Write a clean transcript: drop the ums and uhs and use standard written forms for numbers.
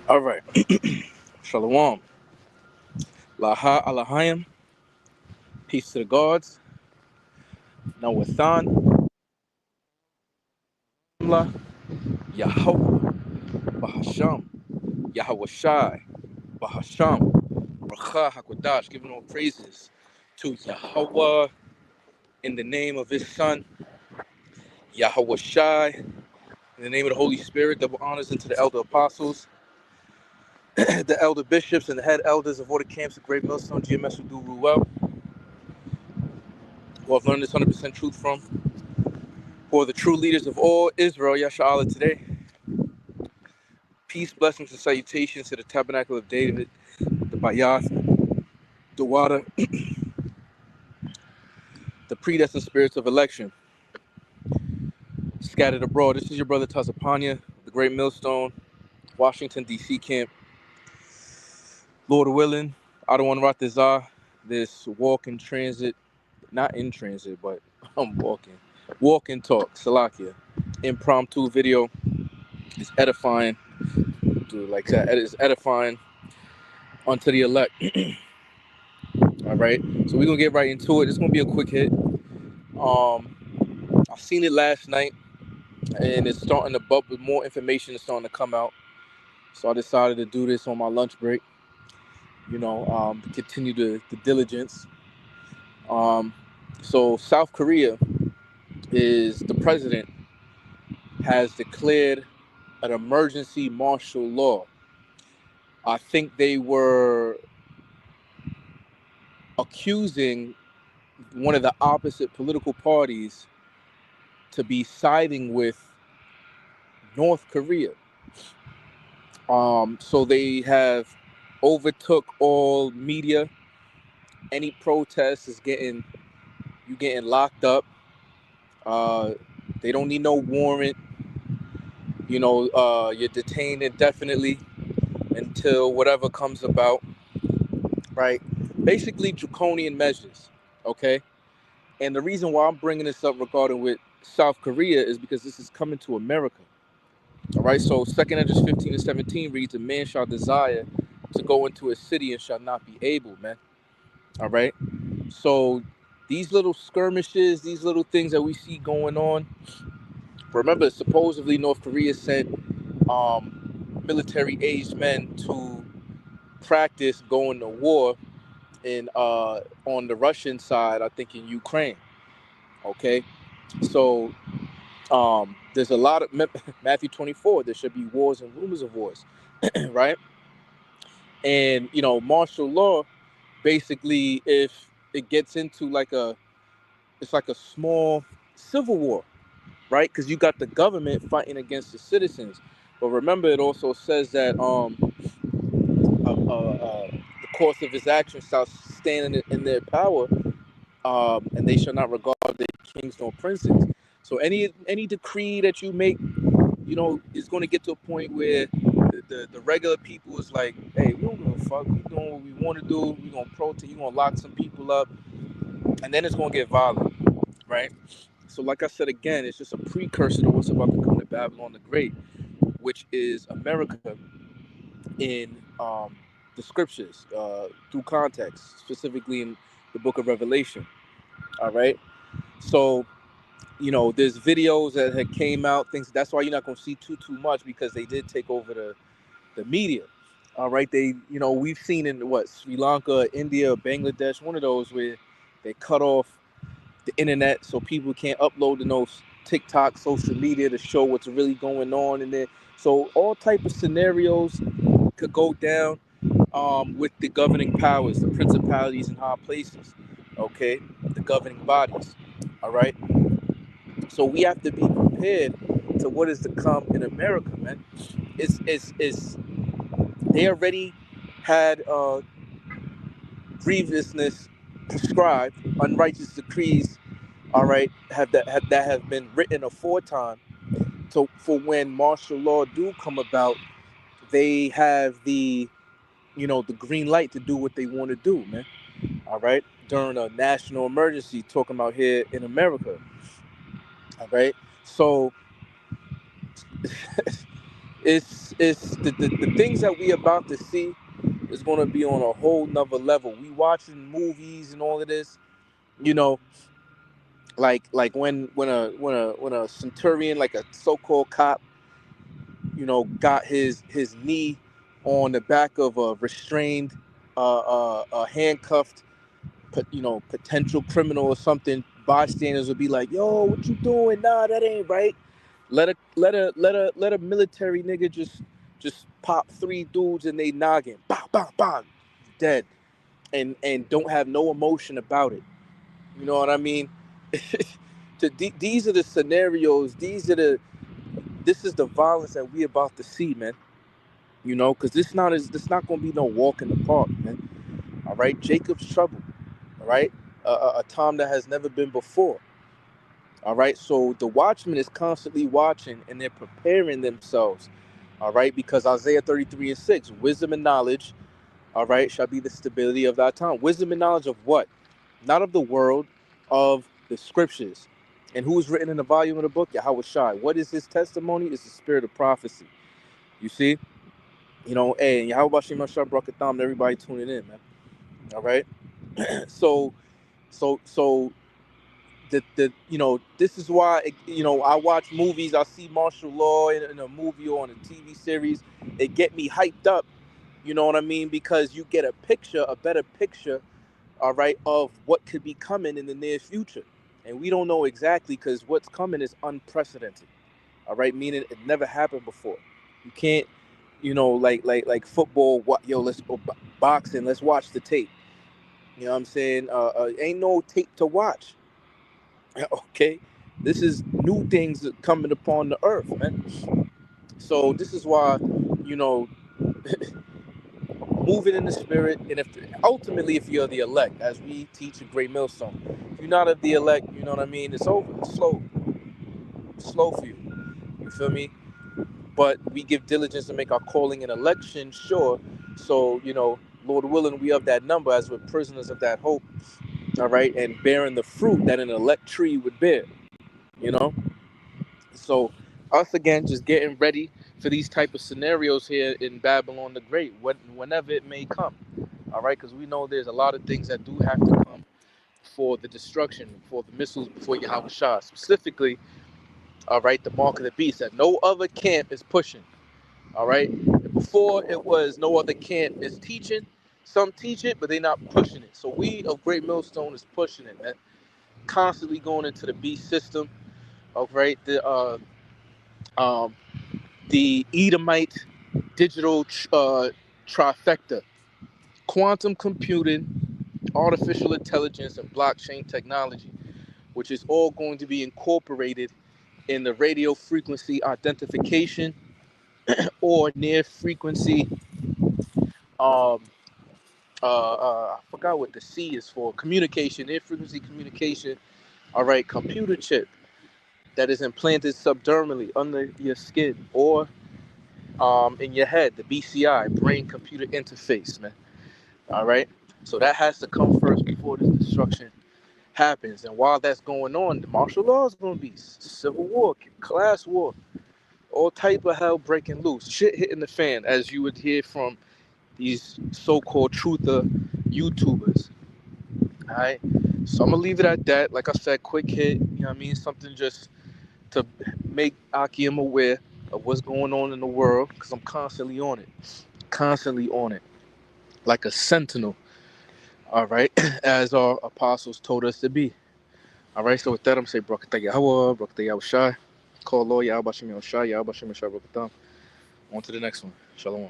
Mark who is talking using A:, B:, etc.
A: All right. Shalom. Laha alahayim. Peace to the gods. Nawathan. La. Yahweh. Bahasham. Yahweh Shai. Bahasham. Racha Hakodash. Giving all praises to Yahweh in the name of his son, Yahweh Shai. In the name of the Holy Spirit, double honors unto the elder apostles, the elder bishops, and the head elders of all the camps of Great Millstone, GMS, who do rule well, who I've learned this 100% truth from, who are the true leaders of all Israel, Yasha'Allah today. Peace, blessings, and salutations to the tabernacle of David, the Bayath, the water, the predestined spirits of election, scattered abroad. This is your brother Tazapanya, the Great Millstone, Washington, D.C. camp. Lord willing, I don't want to Ratazar, this walk in transit, not in transit, but I'm walking. Walk and talk, Salakia. Impromptu video is edifying, like that, it's edifying unto the elect. All right, so we're gonna get right into it. It's gonna be a quick hit. I seen it last night, and it's starting to bubble. More information is starting to come out. So I decided to do this on my lunch break. To continue the diligence. Um, so South Korea is the president has declared an emergency martial law. I think they were accusing one of the opposite political parties to be siding with North Korea. So they have overtook all media. Any protest is getting locked up. Uh, they don't need no warrant. You're detained indefinitely until whatever comes about. Right? Basically, draconian measures. Okay. And the reason why I'm bringing this up regarding with South Korea is because this is coming to America. All right. So 2nd Esdras 15-17 reads, "A man shall desire to go into a city and shall not be able." Man. All right. So these little skirmishes, these little things that we see going on. Remember, supposedly North Korea sent military-aged men to practice going to war in on the Russian side. I think in Ukraine. Okay. So there's a lot of Matthew 24. There should be wars and rumors of wars, right? And martial law, basically, if it gets into it's like a small civil war, right? Because you got the government fighting against the citizens. But remember, it also says that the course of his actions shall stand in their power, and they shall not regard their kings nor princes. So any decree that you make, it's going to get to a point where the regular people is like, hey, we don't give a fuck. We doing what we want to do. We gonna protest. You gonna lock some people up, and then it's gonna get violent, right? So, like I said again, it's just a precursor to what's about to come to Babylon the Great, which is America in the scriptures, through context, specifically in the Book of Revelation. All right, so there's videos that had came out. Things that's why you're not gonna see too much because they did take over the media. All right, we've seen in what Sri Lanka, India, Bangladesh, one of those where they cut off the internet so people can't upload to no TikTok, social media to show what's really going on in there. So all type of scenarios could go down with the governing powers, the principalities in high places. Okay, the governing bodies. All right, so we have to be prepared to what is to come in America, man. It's they already had grievousness prescribed, unrighteous decrees, all right, have been written aforetime. So for when martial law do come about, they have the green light to do what they want to do, man. All right, during a national emergency, talking about here in America. All right, so it's the things that we about to see is going to be on a whole nother level. We watching movies and all of this, you know, like when a centurion, like a so-called cop, got his knee on the back of a restrained, handcuffed, potential criminal or something. Bystanders would be like, "Yo, what you doing? Nah, that ain't right." Let a military nigga just pop three dudes in they noggin, bang bang bang, dead, and don't have no emotion about it. You know what I mean? These are the scenarios. This is the violence that we about to see, man. Because this not gonna be no walk in the park, man. All right, Jacob's trouble. All right, a time that has never been before. All right, so the watchman is constantly watching and they're preparing themselves. All right, because Isaiah 33:6, wisdom and knowledge, all right, shall be the stability of that time. Wisdom and knowledge of what? Not of the world, of the scriptures. And who's written in the volume of the book? Yahweh Shai. What is his testimony? It's the spirit of prophecy. You see? Hey, Yahweh Bashim Ashar Brakatham, everybody tuning in, man. All right. So, so this is why I watch movies. I see martial law in a movie or on a TV series. It get me hyped up. You know what I mean? Because you get a better picture, all right, of what could be coming in the near future, and we don't know exactly because what's coming is unprecedented. All right, meaning it never happened before. You can't, like football. What let's go boxing. Let's watch the tape. You know what I'm saying? Ain't no tape to watch. Okay, this is new things coming upon the earth, man. So this is why, you know, moving in the spirit, and if you're the elect, as we teach in Great Millstone, if you're not of the elect, you know what I mean. It's over. It's slow for you. You feel me? But we give diligence to make our calling and election sure. So Lord willing, we of that number as we're prisoners of that hope. All right, and bearing the fruit that an elect tree would bear. You know. So us again, just getting ready for these type of scenarios here in Babylon the Great, whenever it may come. All right, because we know there's a lot of things that do have to come for the destruction, for the missiles before Yahweh Shah. Specifically, all right, the mark of the beast that no other camp is pushing. All right, before it was no other camp is teaching. Some teach it, but they're not pushing it. So we of Great Millstone is pushing it, man. Constantly going into the beast system. All right, the Edomite digital trifecta: quantum computing, artificial intelligence, and blockchain technology, which is all going to be incorporated in the radio frequency identification or near frequency. Um, I forgot what the C is for. Communication, near frequency communication. All right, computer chip that is implanted subdermally under your skin or in your head, the BCI, brain computer interface, man. All right, so that has to come first before this destruction happens. And while that's going on, the martial law is going to be civil war, class war, all type of hell breaking loose, shit hitting the fan, as you would hear from these so-called truther YouTubers. All right, so I'm gonna leave it at that. Like I said, quick hit. You know what I mean? Something just to make Akim aware of what's going on in the world, because I'm constantly on it, like a sentinel. All right, as our apostles told us to be. All right, so with that, I'm saying, Brakatah Yahweh, Brakatah Yahweh Shai, call Lord Yahweh Bashim Yahweh Shai, Yahweh Bashim Yahweh Shai Brakatam. On to the next one. Shalom.